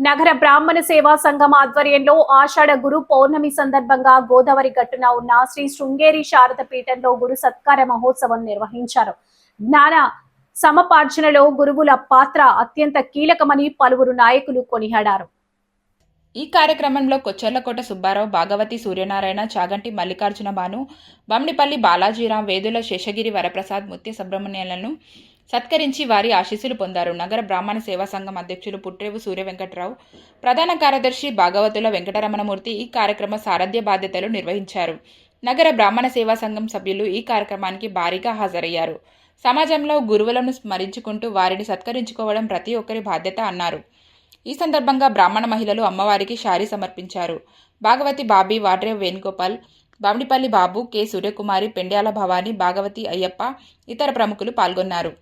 నగర బ్రాహ్మణ సేవా సంఘం ఆధ్వర్యంలో ఆషాఢ గురు పౌర్ణమి సందర్భంగా గోదావరి గట్టున ఉన్న శ్రీ శృంగేరి శారద పీఠంలో గురు సత్కార మహోత్సవం నిర్వహించారు. జ్ఞాన సమపార్జనలో గురువుల పాత్ర అత్యంత కీలకమని పలువురు నాయకులు కొనియాడారు. ఈ కార్యక్రమంలో కొచ్చెర్లకోట సుబ్బారావు, భాగవతి సూర్యనారాయణ, చాగంటి మల్లికార్జున భాను, బమ్మిడిపల్లి బాలాజీరాం, వేదుల శేషగిరి వరప్రసాద్, ముత్య సుబ్రహ్మణ్యాలను సత్కరించి వారి ఆశీస్సులు పొందారు. నగర బ్రాహ్మణ సేవా సంఘం అధ్యక్షులు పుట్రేవు సూర్య వెంకటరావు, ప్రధాన కార్యదర్శి భాగవతుల వెంకటరమణమూర్తి ఈ కార్యక్రమ సారథ్య బాధ్యతలు నిర్వహించారు. నగర బ్రాహ్మణ సేవా సంఘం సభ్యులు ఈ కార్యక్రమానికి భారీగా హాజరయ్యారు. సమాజంలో గురువులను స్మరించుకుంటూ వారిని సత్కరించుకోవడం ప్రతి ఒక్కరి బాధ్యత అన్నారు. ఈ సందర్భంగా బ్రాహ్మణ మహిళలు అమ్మవారికి శారీ సమర్పించారు. భాగవతి బాబీ, వాడ్రేవ్ వేణుగోపాల్, బామిడిపల్లి బాబు, కె సూర్యకుమారి, పెండ్యాల భవాని, భాగవతి అయ్యప్ప, ఇతర ప్రముఖులు పాల్గొన్నారు.